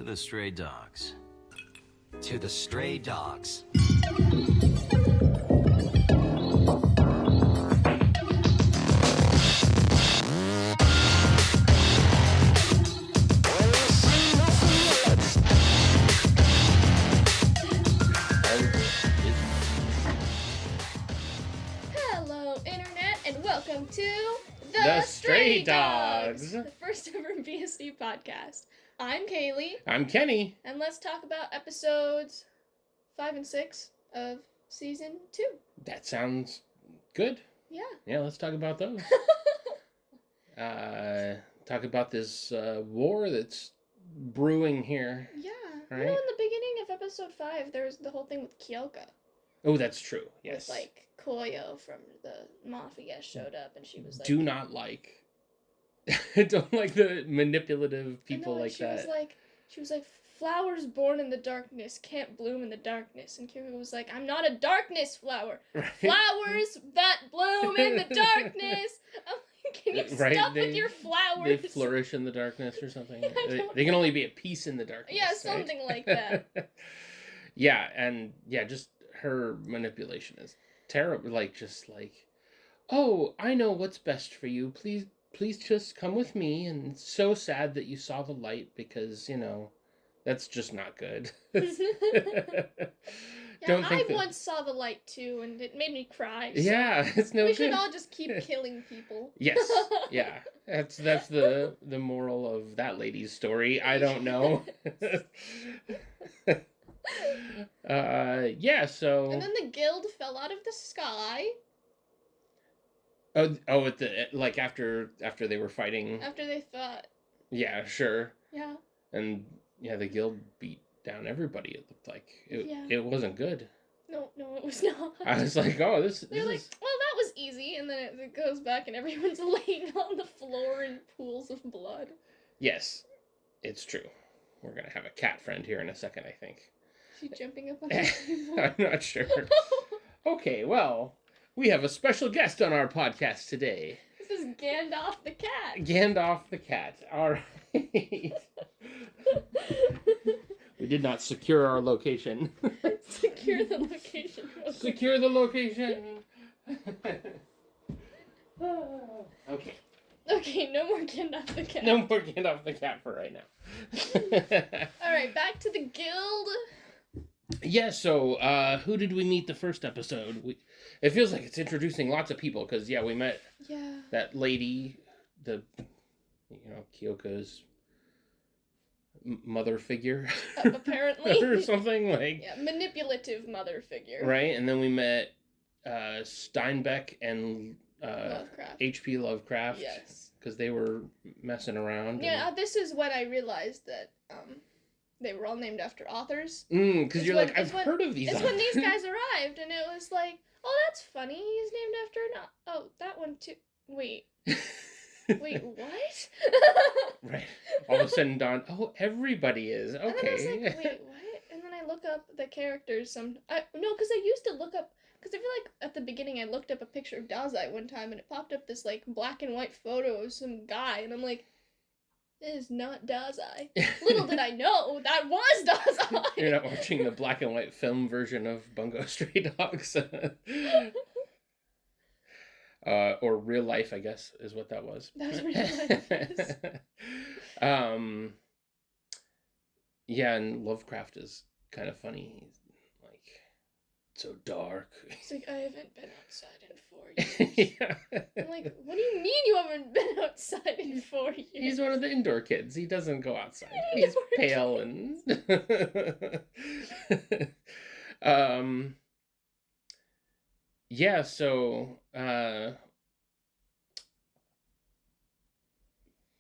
To the stray dogs. To the stray dogs. Hello, Internet, and welcome to The Stray Dogs, the first ever BSD podcast. I'm Kaylee, I'm Kenny. and let's talk about episodes 5 and 6 of season 2. That sounds good. Yeah. Yeah, let's talk about those. Talk about this war that's brewing here. Yeah. Right? You know, in the beginning of episode 5, there was the whole thing with Kyoka. Oh, that's true. Yes. With, like, Koyo from the Mafia showed up, and she was like... Don't like the manipulative people like that. She was like, flowers born in the darkness can't bloom in the darkness. And Kyoka was like, I'm not a darkness flower. Right? Flowers that bloom in the darkness. I'm like, can you stop with your flowers? They flourish in the darkness or something. They can only be at peace in the darkness. Yeah, something like that. Just her manipulation is terrible. Oh, I know what's best for you. Please just come with me. And it's so sad that you saw the light because, that's just not good. I once saw the light too, and it made me cry. So it's no good. We should all just keep killing people. Yes, yeah. That's the moral of that lady's story. I don't know. So... And then the guild fell out of the sky. After they were fighting. After they fought. Yeah, sure. Yeah. And the guild beat down everybody. It looked like it wasn't good. No, it was not. I was like, oh, They're like, well, that was easy, and then it goes back, and everyone's laying on the floor in pools of blood. Yes, it's true. We're gonna have a cat friend here in a second, I think. Is she jumping up on the table? I'm not sure. Okay, well, we have a special guest on our podcast today. This is Gandalf the cat. Gandalf the cat. All right. We did not secure our location. Secure the location. Secure the location. Okay. Okay, no more Gandalf the cat. No more Gandalf the cat for right now. Alright, back to the guild. Yeah, so who did we meet the first episode? It feels like it's introducing lots of people because, we met that lady, Kyoko's mother figure. Apparently. Or something like... Yeah, manipulative mother figure. Right, and then we met Steinbeck and Lovecraft. H.P. Lovecraft. Yes. Because they were messing around. Yeah, this is when I realized that they were all named after authors. Because you're like, I've heard of these It's authors. when these guys arrived, and it was like, oh, that's funny. He's named after oh, that one too. Wait, what? Right. All of a sudden, Dawn, everybody is. Okay. And then I was like, wait, what? And then I look up the characters. Because I used to look up, because I feel like at the beginning I looked up a picture of Dazai one time, and it popped up this, like, black and white photo of some guy, and I'm like, it is not Dazai. Little did I know, that was Dazai! You're not watching the black and white film version of Bungo Stray Dogs. Or real life, I guess, is what that was. That was real life, yes. And Lovecraft is kind of funny. He's like so dark. He's like, I haven't been outside in 4 years. I'm like, what do you mean you haven't been outside in 4 years? He's one of the indoor kids. He doesn't go outside. He's pale and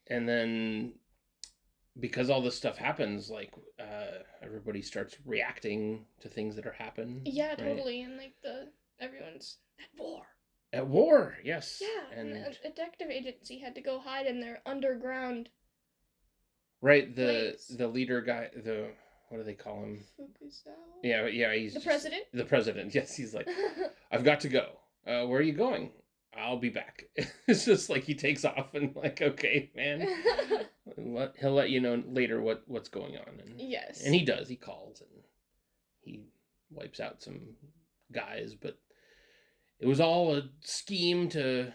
and then because all this stuff happens, like everybody starts reacting to things that are happening. Yeah, right? totally. And like everyone's at war. At war, yes. Yeah, and a detective agency had to go hide in their underground. Right, place. the leader guy, what do they call him? Fukuzawa? Yeah, he's the president. The president. Yes, he's like, I've got to go. Where are you going? I'll be back. It's just like he takes off and like, okay, man. He'll let you know later what's going on. Yes. And he does. He calls and he wipes out some guys, but it was all a scheme to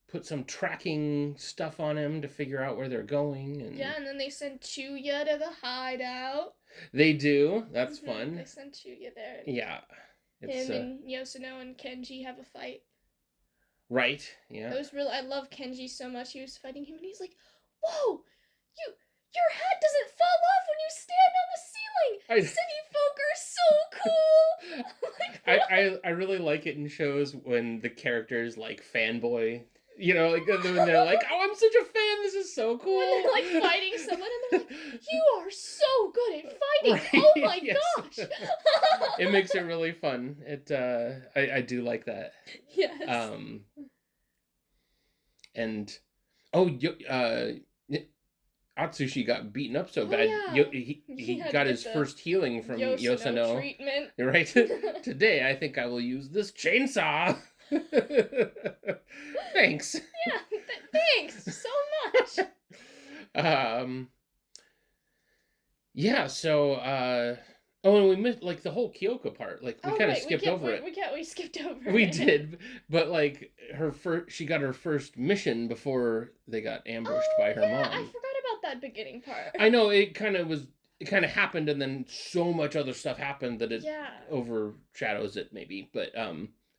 put some tracking stuff on him to figure out where they're going. And yeah, and then they send Chuya to the hideout. they do. That's fun. They send Chuya there. Yeah. Him and Yoshino and Kenji have a fight. Right. Yeah. It was really. I love Kenji so much. He was fighting him, and he's like, "Whoa, your head doesn't fall off when you stand on the ceiling. City folk are so cool." Like, I really like it in shows when the characters like fanboy. You know, like when they're like, "Oh, I'm such a fan. This is so cool." when they're like fighting someone, and they're like, "You are so good at fighting. Right, Oh my yes. gosh." It makes it really fun. I do like that. Yes. And Atsushi got beaten up so Oh, bad. yeah. He had got to his get the first healing from Yoshino. treatment. Right? Today, I think I will use this chainsaw. Thanks. Yeah, thanks so much. Yeah, so and we missed like the whole Kyoko part. Like we kind of skipped over it. We skipped over We it. did, but like she got her first mission before they got ambushed by her mom. I forgot about that beginning part. I know it kind of happened, and then so much other stuff happened that it overshadows it maybe. But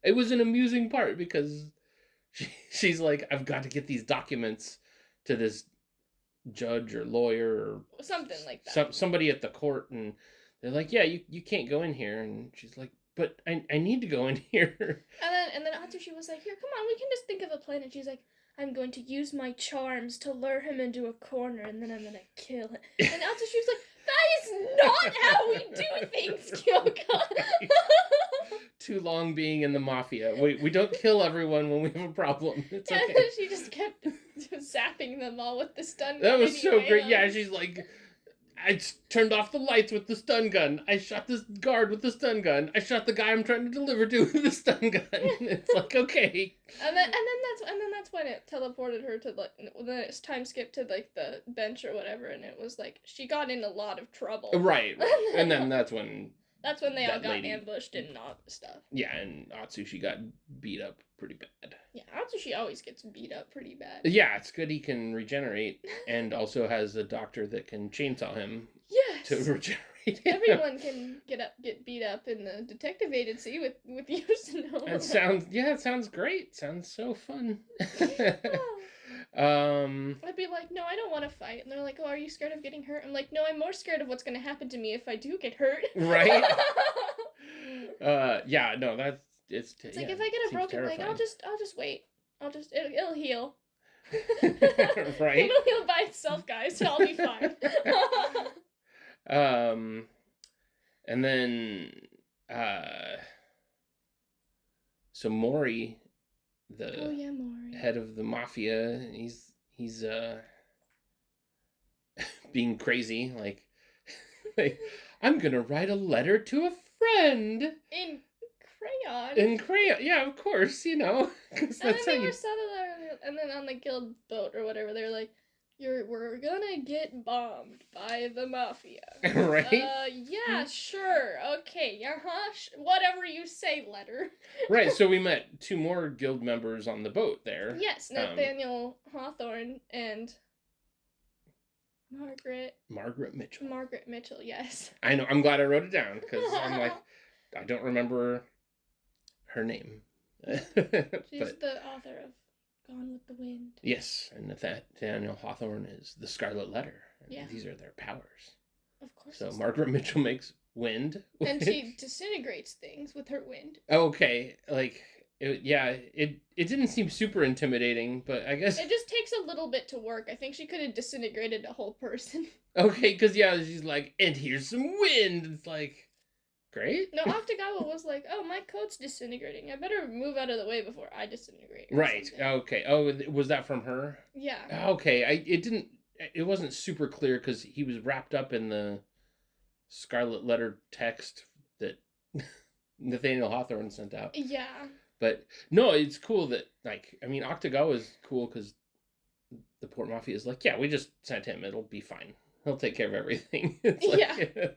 it was an amusing part because she's like, I've got to get these documents to this judge or lawyer or something like that. Somebody at the court, and they're like, yeah, you can't go in here, and she's like, but I need to go in here. And then Atsushi was like, here, come on, we can just think of a plan. And she's like, I'm going to use my charms to lure him into a corner, and then I'm gonna kill him. And Atsushi was like, that is not how we do things, Kyoko. Too long being in the mafia. We don't kill everyone when we have a problem. It's okay. And she just kept zapping them all with the stun gun. That was so great. Them. Yeah, she's like, I turned off the lights with the stun gun. I shot this guard with the stun gun. I shot the guy I'm trying to deliver to with the stun gun. It's like, okay. And then that's when it teleported her to like, then it's time skip to like the bench or whatever, and it was like she got in a lot of trouble. Right. And then that's when they all got ambushed and all the stuff. Yeah, and Atsushi got beat up pretty bad. Yeah, Atsushi always gets beat up pretty bad. Yeah, it's good he can regenerate, and also has a doctor that can chainsaw him. Yes. To regenerate him. Everyone can get beat up in the detective agency with Yoshino. It sounds great. Sounds so fun. I'd be like, no, I don't want to fight. And they're like, oh, are you scared of getting hurt? I'm like, no, I'm more scared of what's going to happen to me if I do get hurt. Right? Yeah, no, it's like if I get a broken leg, I'll just wait. It'll heal. Right? It'll heal by itself, guys. So I'll be fine. And then so Mori, Mori, head of the mafia, he's being crazy, like I'm gonna write a letter to a friend in crayon. Yeah, of course, you know. And then and then on the guild boat or whatever, they're like, we're gonna get bombed by the mafia. Right? Yeah, sure. Okay, whatever you say, letter. Right, so we met 2 more guild members on the boat there. Yes, Nathaniel Hawthorne and Margaret Mitchell. Margaret Mitchell, yes. I know, I'm glad I wrote it down, because I'm like, I don't remember her name. She's the author of Gone with the Wind. Yes, and Nathaniel Hawthorne is the Scarlet Letter. Yeah. These are their powers. Of course. So Margaret Mitchell makes wind. And she disintegrates things with her wind. Okay, like, it didn't seem super intimidating, but I guess... It just takes a little bit to work. I think she could have disintegrated a whole person. Okay, because, she's like, and here's some wind. It's like... Great. No, Octagawa was like, oh, my coat's disintegrating. I better move out of the way before I disintegrate. Right. Something. Okay. Oh, was that from her? Yeah. Okay. It wasn't super clear because he was wrapped up in the Scarlet Letter text that Nathaniel Hawthorne sent out. Yeah. But no, it's cool that, like, I mean, Octagawa is cool because the Port Mafia is like, yeah, we just sent him. It'll be fine. He'll take care of everything. It's like, Yeah.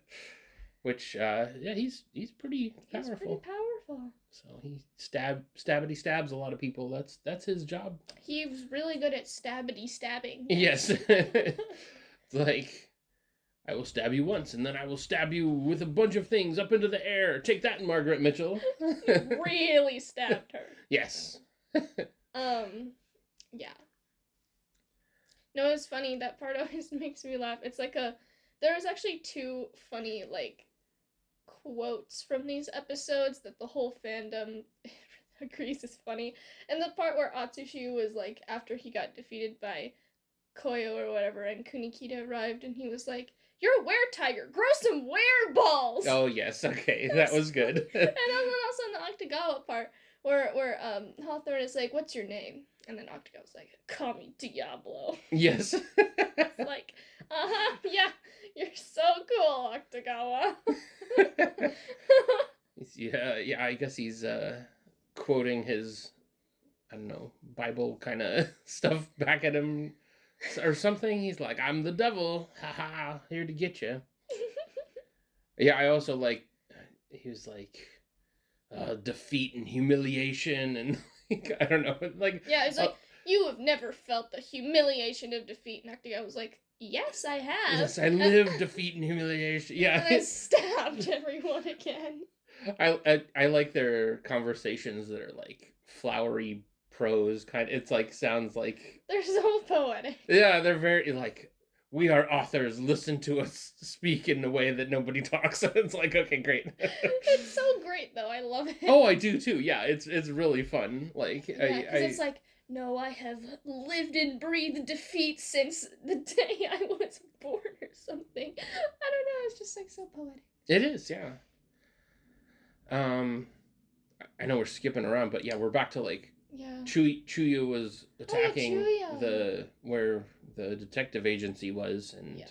Which, yeah, he's pretty powerful. He's pretty powerful. So he stabbity stabs a lot of people. That's his job. He's really good at stabbing. Yes. It's like, I will stab you once, and then I will stab you with a bunch of things up into the air. Take that, Margaret Mitchell. Really stabbed her. Yes. Yeah. No, it's funny. That part always makes me laugh. It's like there was actually two funny, like, quotes from these episodes that the whole fandom agrees is funny. And the part where Atsushi was like, after he got defeated by Koyo or whatever, and Kunikita arrived, and he was like, "You're a were-tiger, grow some were-balls!" Oh, yes, okay, that was good. And then also in the Octagawa part, where Hawthorne is like, "What's your name?" And then Octagawa's like, "Call me Diablo." Yes. It's like, yeah, you're so cool, Octagawa. Yeah, I guess he's quoting his, I don't know, Bible kind of stuff back at him or something. He's like, "I'm the devil, haha, here to get you." Yeah, I also like, he was like, defeat and humiliation, and like, I don't know, like, yeah, it's like, "You have never felt the humiliation of defeat." And Octagawa was like, "Yes, I have. yes, I live defeat and humiliation." Yeah. And I stabbed everyone again. I like their conversations that are like flowery prose kind. It's like, sounds like, They're so poetic. yeah, they're very like, "We are authors. Listen to us speak in a way that nobody talks." It's like, okay, great. It's so great though. I love it. Oh, I do too. Yeah, it's really fun. Like, yeah, because it's like, "No, I have lived and breathed defeat since the day I was born," or something. I don't know. It's just like so poetic. It is, yeah. I know we're skipping around, but yeah, we're back to like, Yeah. Chuyu was attacking Chuya. where the detective agency was, and Yeah.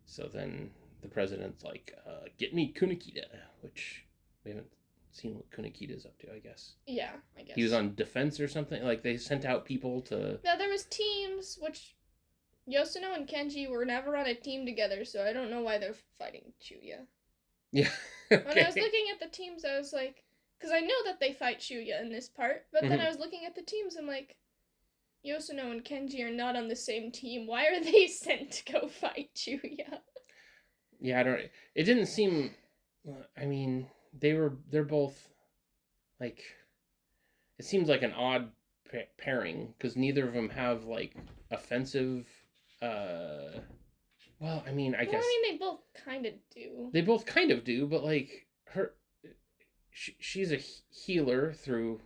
so then the president's like, "Get me Kunikita," which we haven't seen what Kunikita's up to, I guess. Yeah, I guess. He was on defense or something. Like, they sent out people to... Now, there was teams, which Yosuno and Kenji were never on a team together, so I don't know why they're fighting Chuya. Yeah. When I was looking at the teams, I was like... Because I know that they fight Chuya in this part, but then I was looking at the teams, I'm like... Yosuno and Kenji are not on the same team. Why are they sent to go fight Chuya? Yeah, I don't... It didn't seem... I mean, they're both... Like... It seems like an odd pairing, because neither of them have, like, offensive... Well, I mean, I guess... I mean, they both kind of do. They both kind of do, but, like, she's a healer through,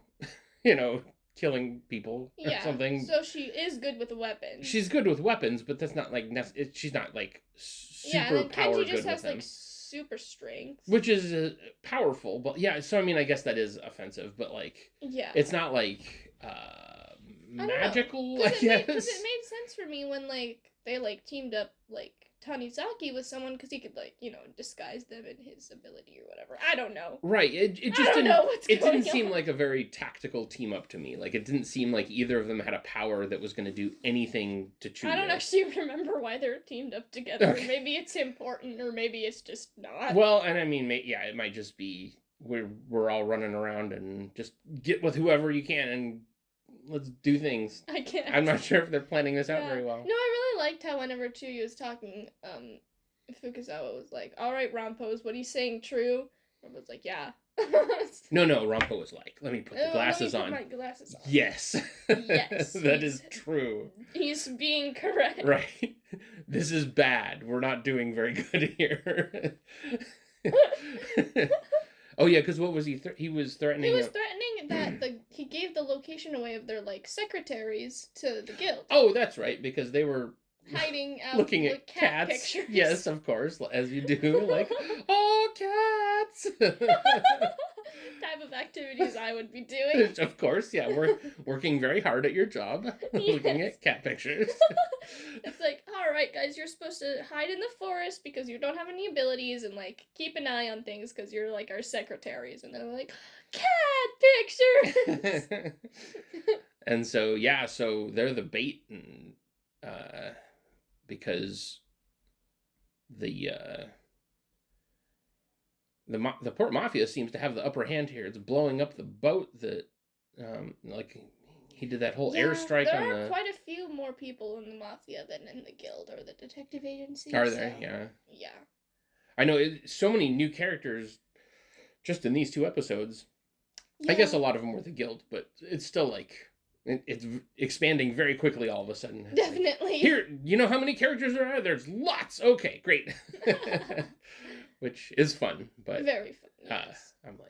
killing people or something. So she is good with weapons. She's good with weapons, but that's not, like, she's not, like, super power good with them. Kenji just has, like, super strength. Which is powerful, but, yeah, so, I mean, I guess that is offensive, but, like... Yeah. It's not, like, magical, I guess. Because it made sense for me when, like, they, like, teamed up, like, Tanizaki with someone, because he could, like, disguise them in his ability or whatever. I don't know. Right. It just didn't seem like a very tactical team up to me. Like, it didn't seem like either of them had a power that was going to do anything to Chuya. I don't actually remember why they're teamed up together. Okay. Maybe it's important, or maybe it's just not. Well, and I mean, yeah, it might just be we're all running around and just get with whoever you can and let's do things. I guess. I'm not sure if they're planning this out very well. No, I really liked how whenever Chuya was talking, Fukasawa was like, "All right, Rampos, what he's saying true?" I was like, "Yeah." No, Rampo was like, "Let me put the glasses on." My glasses on. Yes. Yes. That is true. He's being correct. Right. This is bad. We're not doing very good here. Oh yeah, because what was he? He was threatening. He was threatening that he gave the location away of their secretaries to the guild. Oh, that's right, because they were hiding out looking at cat cats. Pictures. Yes, of course, as you do. Like, oh, cats. type of activities I would be doing. Of course, yeah. We're working very hard at your job, looking at cat pictures. It's like, all right, guys, you're supposed to hide in the forest because you don't have any abilities, and like keep an eye on things because you're like our secretaries. And they're like, cat pictures. And so yeah, so they're the bait, and because the Port Mafia seems to have the upper hand here. It's blowing up the boat that like he did that whole airstrike on the... There are quite a few more people in the Mafia than in the guild or the detective agency. Are there? Yeah. Yeah. I know, so many new characters just in these 2 episodes. Yeah. I guess a lot of them were the guild, but it's still like... It's expanding very quickly all of a sudden. Definitely. Like, here, you know how many characters there are? There's lots. Okay, great. Which is fun, but... Very fun, yes. I'm like...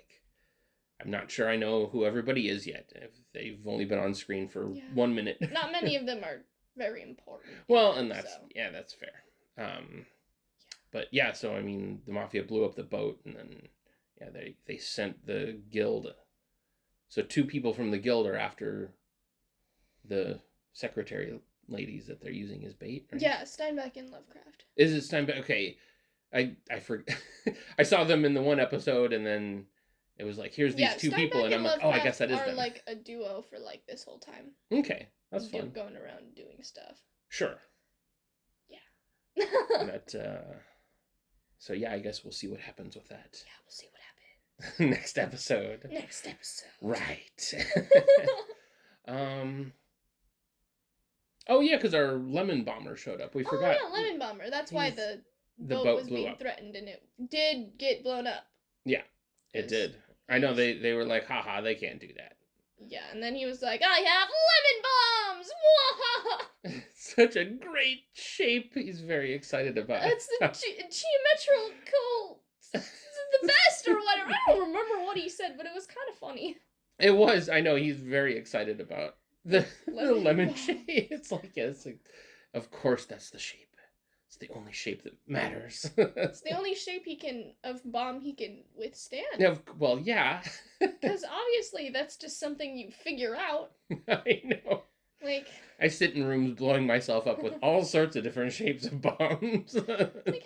I'm not sure I know who everybody is yet. If they've only been on screen for 1 minute. Not many of them are very important. Well, and that's that's fair. But yeah, so I mean, the Mafia blew up the boat, and then they sent the guild. So 2 people from the guild are after the secretary ladies that they're using as bait. Right? Yeah, Steinbeck and Lovecraft. Is it Steinbeck? Okay, I forgot. I saw them in the 1 episode, and then. It was like, here's these 2 people, and I'm like, oh, I guess that is them. Are like a duo for like this whole time. Okay, that's fun. Going around doing stuff. Sure. Yeah. But, so yeah, I guess we'll see what happens with that. Yeah, we'll see what happens. Next episode. Next episode. Right. Oh yeah, because our lemon bomber showed up. We forgot. Oh yeah, lemon bomber. That's why the boat was being threatened, and it did get blown up. Yeah. It did. I know they were like, haha, they can't do that. Yeah, and then he was like, I have lemon bombs! Such a great shape. He's very excited about it. It's the geometrical... the best or whatever. I don't remember what he said, but it was kind of funny. It was. I know. He's very excited about the lemon shape. It's like, yes, of course that's the shape. It's the only shape that matters. It's the only shape of bomb he can withstand. Yeah, well, yeah. Because obviously that's just something you figure out. I know. Like, I sit in rooms blowing myself up with all sorts of different shapes of bombs. Like, how did he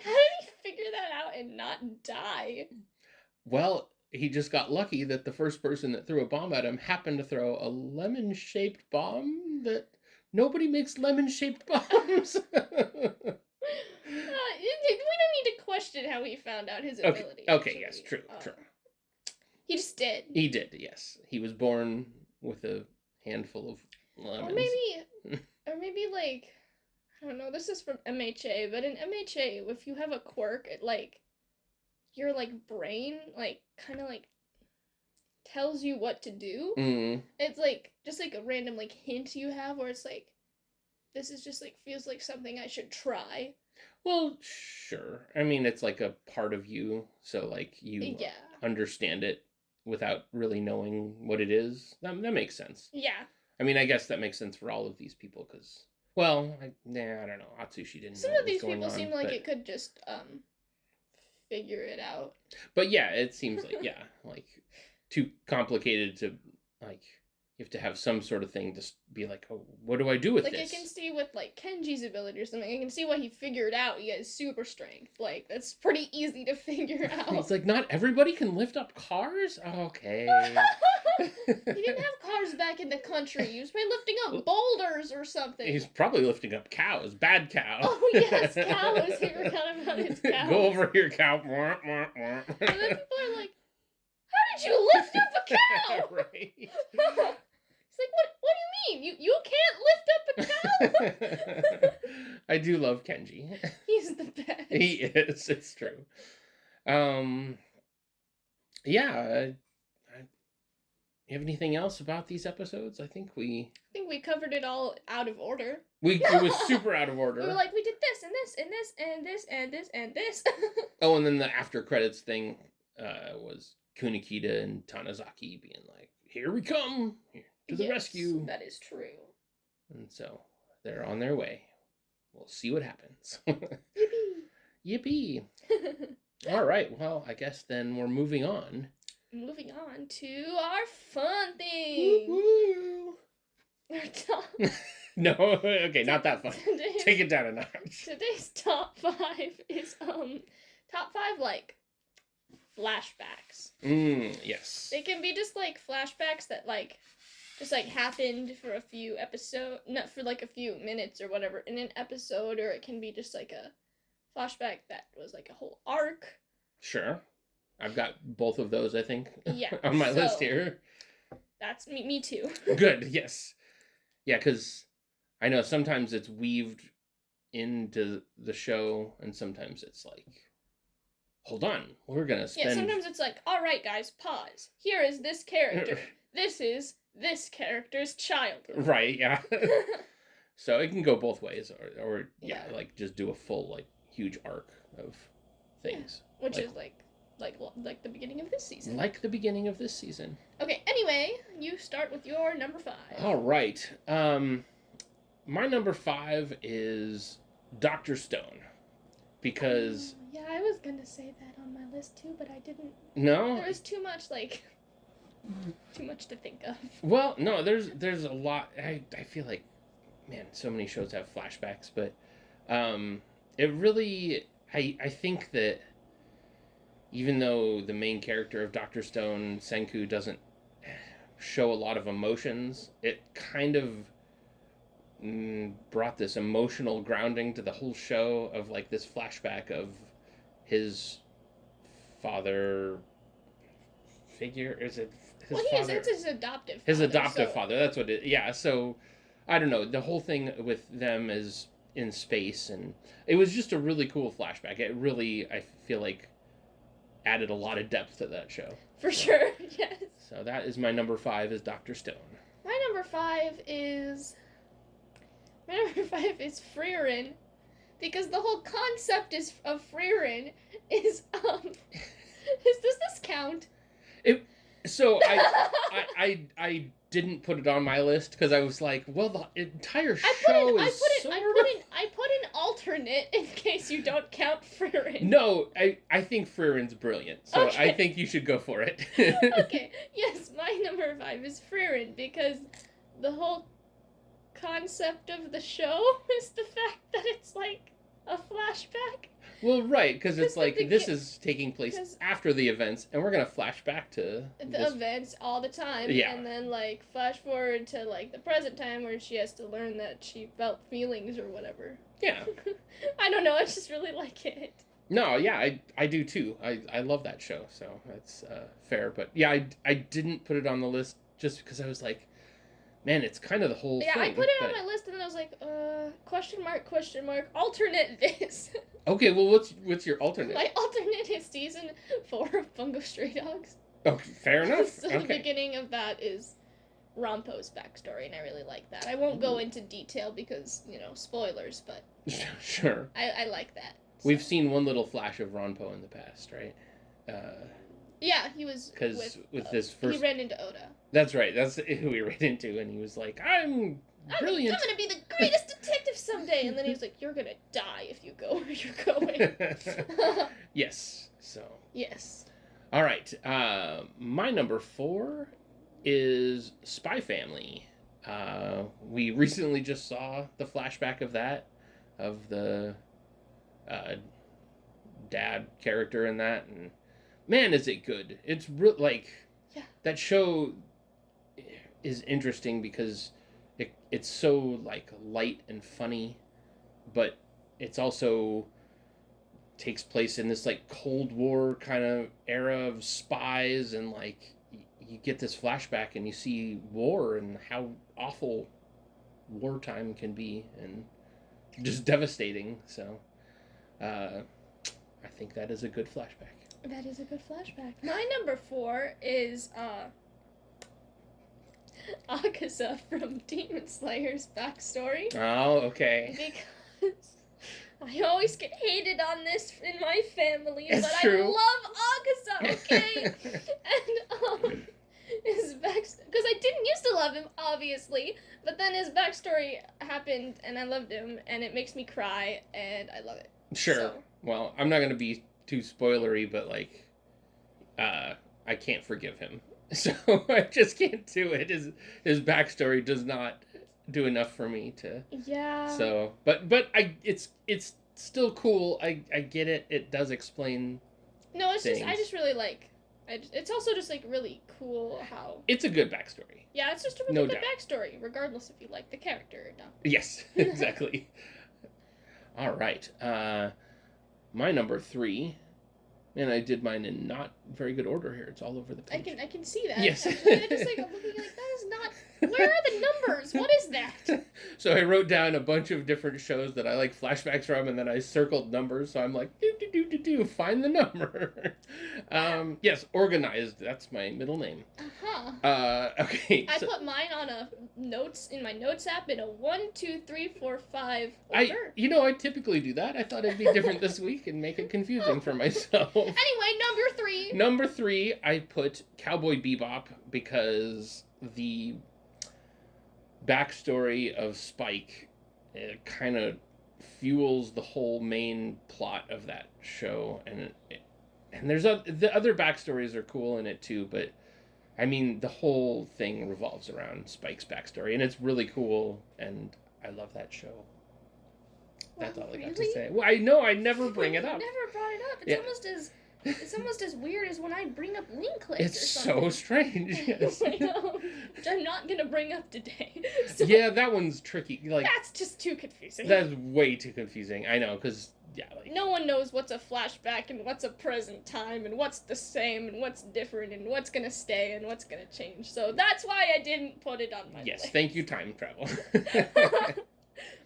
figure that out and not die? Well, he just got lucky that the first person that threw a bomb at him happened to throw a lemon-shaped bomb that nobody makes lemon-shaped bombs. We don't need to question how he found out his ability. Okay, yes, true. He just did. He did, yes. He was born with a handful of lemons. Or maybe like, I don't know, this is from MHA, but in MHA, if you have a quirk, it like, your like brain, like, kind of like, tells you what to do. Mm. It's like, just like a random like hint you have where it's like, this is just like, feels like something I should try. Well, sure. I mean, it's like a part of you, so like you understand it without really knowing what it is. That makes sense. Yeah. I mean, I guess that makes sense for all of these people, because, well, I don't know. Atsushi didn't know what was going on. Some of these people seem like it could just figure it out. But yeah, it seems like, like, too complicated to, like... You have to have some sort of thing to be like, oh, what do I do with this? Like, I can see with, like, Kenji's ability or something, I can see what he figured out. He has super strength. Like, that's pretty easy to figure out. It's like, not everybody can lift up cars? Okay. He didn't have cars back in the country. He was probably lifting up boulders or something. He's probably lifting up cows. Bad cow. Oh, yes, cows. He forgot about his cows. Go over here, cow. And then people are like, how did you lift up a cow? Right. It's like, what do you mean? You can't lift up a cow? I do love Kenji. He's the best. He is. It's true. Yeah. You have anything else about these episodes? I think we covered it all out of order. It was super out of order. We were like, we did this and this and this and this and this and this. Oh, and then the after credits thing was Kunikita and Tanizaki being like, here we come. Here. To the rescue. That is true. And so they're on their way. We'll see what happens. Yippee! Yippee! All right. Well, I guess then we're moving on moving on to our fun thing. Woo-woo. Our top. No, okay, not that fun. Take it down a notch. Today's top 5 is top 5 like flashbacks. Yes. They can be just like flashbacks that like just like happened for a few episodes, not for like a few minutes or whatever in an episode, or it can be just like a flashback that was like a whole arc. Sure. I've got both of those, I think, Yeah, on my list here. That's me too. Good, yes. Yeah, because I know sometimes it's weaved into the show, and sometimes it's like, hold on, we're going to spend... Yeah, sometimes it's like, all right, guys, pause. Here is this character. This is this character's childhood. Right, yeah. So it can go both ways, or like just do a full, like, huge arc of things. Yeah, which is like the beginning of this season. Like the beginning of this season. Okay, anyway, you start with your number 5. All right. My number 5 is Dr. Stone. Because... yeah, I was going to say that on my list too, but I didn't. No? There was too much, too much to think of. Well, no, there's a lot. I feel like, man, so many shows have flashbacks, but it really... I think that even though the main character of Dr. Stone, Senku, doesn't show a lot of emotions, it kind of brought this emotional grounding to the whole show of like this flashback of his father figure. Is it his father? It's his adoptive father. His adoptive father, that's what it... Yeah, so, I don't know, the whole thing with them is in space, and it was just a really cool flashback. It really, I feel like, added a lot of depth to that show. For sure, yes. So that is my number 5, is Dr. Stone. My number 5 is Frieren, because the whole concept of Frieren is does this count? So I didn't put it on my list because I was like, well, the entire show I put an alternate in case you don't count Frieren. No, I think Frieren's brilliant, so okay. I think you should go for it. Okay, yes, my number 5 is Frieren because the whole concept of the show is the fact that it's like a flashback. Well, right, because it's like this is taking place after the events, and we're gonna flash back to the events all the time, and then like flash forward to like the present time where she has to learn that she felt feelings or whatever. Yeah. I don't know. I just really like it. No, yeah, I do too. I love that show, so that's fair. But yeah, I didn't put it on the list just because I was like, man, it's kind of the whole thing. Yeah, I put it on my list, and then I was like, question mark, alternate this. Okay, well, what's your alternate? My alternate is season 4 of Bungo Stray Dogs. Okay, fair enough. So the beginning of that is Rampo's backstory, and I really like that. I won't go into detail because, spoilers, but... Sure. I like that. So. We've seen one little flash of Rampo in the past, right? Yeah, he was with this first... He ran into Oda. That's right, that's who he ran into, and he was like, I'm brilliant. I'm gonna be the greatest detective someday, and then he was like, you're gonna die if you go where you're going. Yes, so... Yes. All right, my number 4 is Spy Family. We recently just saw the flashback of that, of the dad character in that, and man, is it good. It's that show is interesting because it's so like light and funny, but it's also takes place in this like Cold War kind of era of spies, and like you get this flashback and you see war and how awful wartime can be and just devastating. So I think that is a good flashback. That is a good flashback. My number 4 is Akaza from Demon Slayer's backstory. Oh, okay. Because I always get hated on this in my family, it's but true. I love Akaza, okay? And his backstory, because I didn't used to love him, obviously, but then his backstory happened, and I loved him, and it makes me cry, and I love it. Sure. So. Well, I'm not going to be too spoilery, but like, I can't forgive him. So I just can't do it. His backstory does not do enough for me to. Yeah. So, but it's still cool. I get it. It does explain. No, it's things. just I just really like. It's also just like really cool how. It's a good backstory. Yeah, it's just a really good backstory, regardless if you like the character or not. Yes, exactly. All right. My number 3. And I did mine in not very good order here. It's all over the page. I can see that. Yes. Actually, I just like I'm looking like that is not. Where are the numbers? What is that? So I wrote down a bunch of different shows that I like flashbacks from, and then I circled numbers. So I'm like, find the number. Yes, organized. That's my middle name. Okay. I put mine on a notes in my notes app in a 1, 2, 3, 4, 5 order. I typically do that. I thought it'd be different this week and make it confusing for myself. Anyway, number 3. Number 3, I put Cowboy Bebop because the backstory of Spike kind of fuels the whole main plot of that show, and there's the other backstories are cool in it too, but I mean the whole thing revolves around Spike's backstory, and it's really cool, and I love that show. That's all I got to say. Well, I know I never bring it up. Never brought it up. It's almost as weird as when I bring up Linklater. It's so strange. Yes. I know, which I'm not gonna bring up today. So yeah, that one's tricky. Like that's just too confusing. That's way too confusing. I know, because no one knows what's a flashback and what's a present time and what's the same and what's different and what's gonna stay and what's gonna change. So that's why I didn't put it on my list. Yes, thank you, time travel.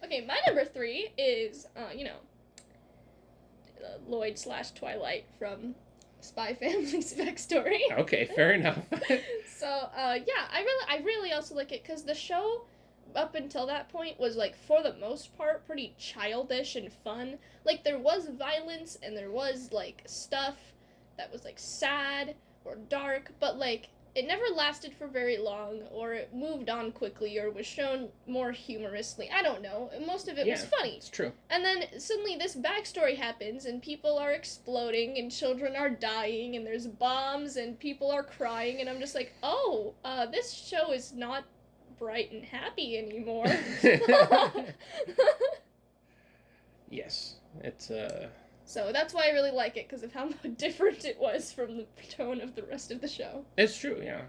Okay, my number 3 is Lloyd/Twilight from Spy Family's backstory. Okay, fair enough. So, yeah, I really also like it because the show up until that point was, like, for the most part, pretty childish and fun. Like, there was violence and there was, like, stuff that was, like, sad or dark, but, like, it never lasted for very long, or it moved on quickly, or was shown more humorously. I don't know. Most of it was funny. It's true. And then suddenly this backstory happens, and people are exploding, and children are dying, and there's bombs, and people are crying, and I'm just like, oh, this show is not bright and happy anymore. Yes, it's So that's why I really like it, because of how different it was from the tone of the rest of the show. It's true, yeah.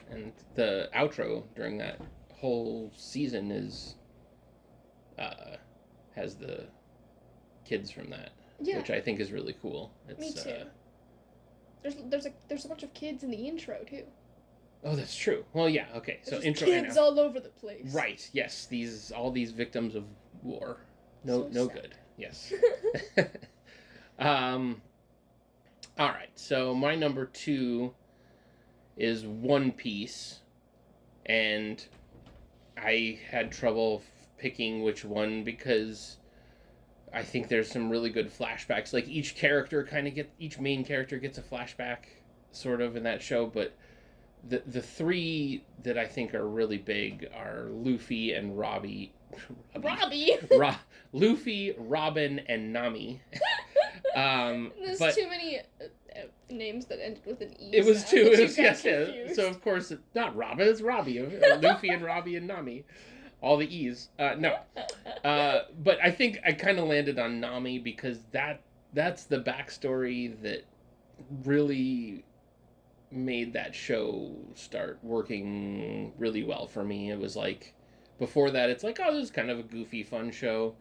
And the outro during that whole season is has the kids from that, which I think is really cool. Me too. There's a bunch of kids in the intro too. Oh, that's true. Well, yeah, okay. There's so intro kids all over the place. Right. Yes. All these victims of war. No good. Yes. All right. So my number 2 is One Piece, and I had trouble picking which one because I think there's some really good flashbacks. Like each main character gets a flashback sort of in that show, but the 3 that I think are really big are Luffy and Robbie. Luffy, Robin, and Nami. There's too many names that ended with an E. It was too. Yes. So of course, not Robin. It's Robbie. Luffy and Robbie and Nami. All the E's. No. But I think I kind of landed on Nami because that's the backstory that really made that show start working really well for me. It was like, before that, it's like, oh, this is kind of a goofy, fun show.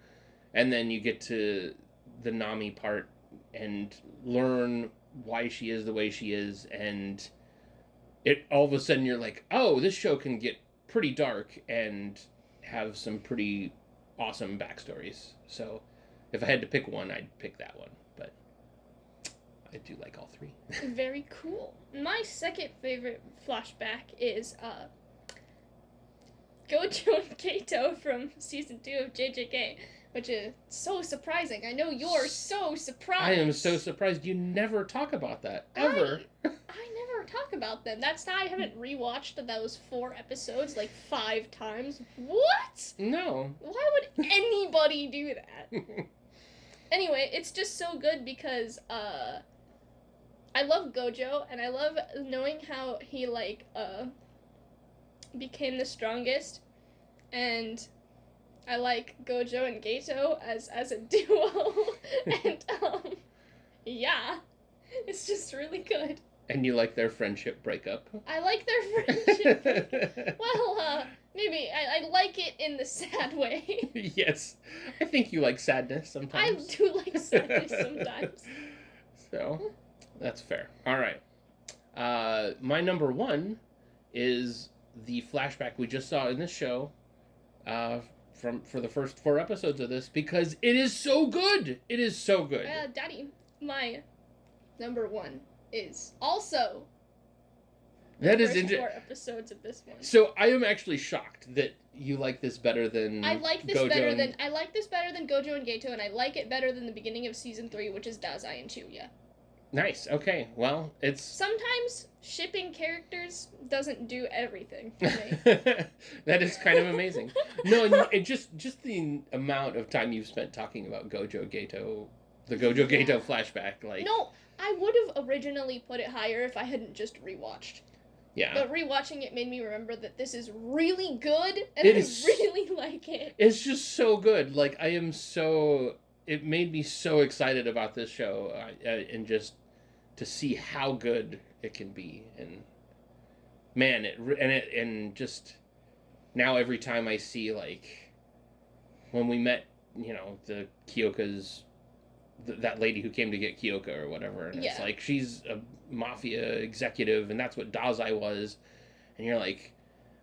And then you get to the Nami part and learn why she is the way she is. And it all of a sudden you're like, oh, this show can get pretty dark and have some pretty awesome backstories. So if I had to pick one, I'd pick that one. But I do like all 3. Very cool. My second favorite flashback is Gojo and Kato from season 2 of JJK, which is so surprising. I know you're so surprised. I am so surprised. You never talk about that, ever. I never talk about them. I haven't rewatched those 4 episodes like 5 times. What? No. Why would anybody do that? Anyway, it's just so good because I love Gojo, and I love knowing how he like became the strongest, and I like Gojo and Geto as a duo, and yeah, it's just really good. And you like their friendship breakup? I like their friendship breakup. Well, maybe I like it in the sad way. Yes, I think you like sadness sometimes. I do like sadness sometimes. So, that's fair. All right. My number one is the flashback we just saw in this show for the first 4 episodes of this, because it is so good. It is so good. Daddy, my number one is also that is first 4 episodes of this one. So I am actually shocked that you like this better than I like this Gojo better than Gojo and Geto, and I like it better than the beginning of season 3, which is Dazai and Chuya. Nice. Okay. Well, it's sometimes shipping characters doesn't do everything for me. That is kind of amazing. No, it just the amount of time you've spent talking about Gojo Geto, the Gojo Geto flashback, like. No, I would have originally put it higher if I hadn't just rewatched. Yeah. But rewatching it made me remember that this is really good, and I really like it. It's just so good. Like, it made me so excited about this show, and just to see how good it can be. And man, and just now every time I see, like, when we met, the Kyoka's, that lady who came to get Kyoka or whatever, and it's like, she's a mafia executive, and that's what Dazai was, and you're like,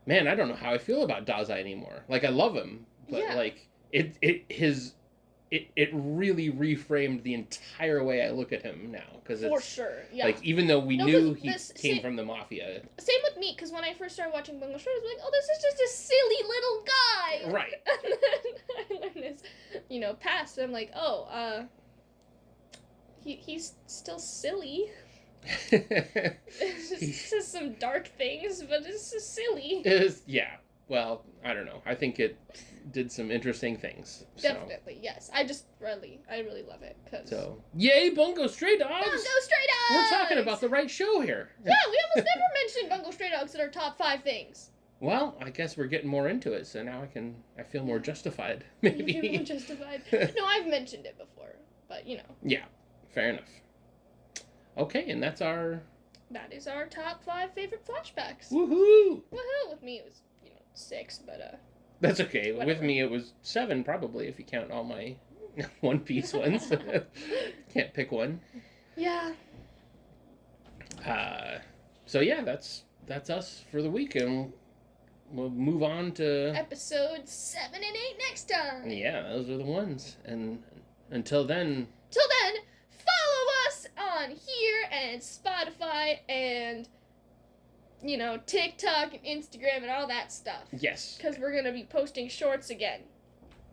man, I don't know how I feel about Dazai anymore. Like, I love him, but like, it really reframed the entire way I look at him now, because it's, for sure, yeah. Like, even though we knew he came from the mafia. Same with me, because when I first started watching Bungo Stray, I was like, oh, this is just a silly little guy, right? And then I learned his, past, and I'm like, oh, he's still silly. It's just some dark things, but it's just silly. Yeah. Well, I don't know. I think it did some interesting things. Definitely, yes. I really love it. So, yay, Bungo Stray Dogs! Bungo Stray Dogs! We're talking about the right show here. Yeah, we almost never mentioned Bungo Stray Dogs in our top 5 things. Well, I guess we're getting more into it, so now I feel more justified, maybe. You feel more justified? No, I've mentioned it before, but Yeah, fair enough. Okay, and that is our top 5 favorite flashbacks. Woohoo! Woohoo! With me it was, 6, but That's okay. whatever. With me it was 7 probably, if you count all my One Piece ones. Can't pick one. Yeah. So yeah, that's us for the week, and we'll move on to episodes 7 and 8 next time. Yeah, those are the ones. And until then, follow us on here and Spotify and TikTok and Instagram and all that stuff. Yes. Because we're gonna be posting shorts again.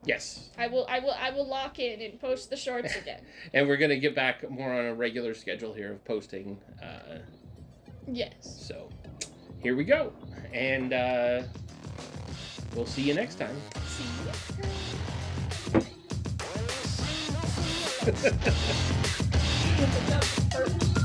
Yes. I will lock in and post the shorts again. And we're gonna get back more on a regular schedule here of posting. Yes. So, here we go, and we'll see you next time. See you next time.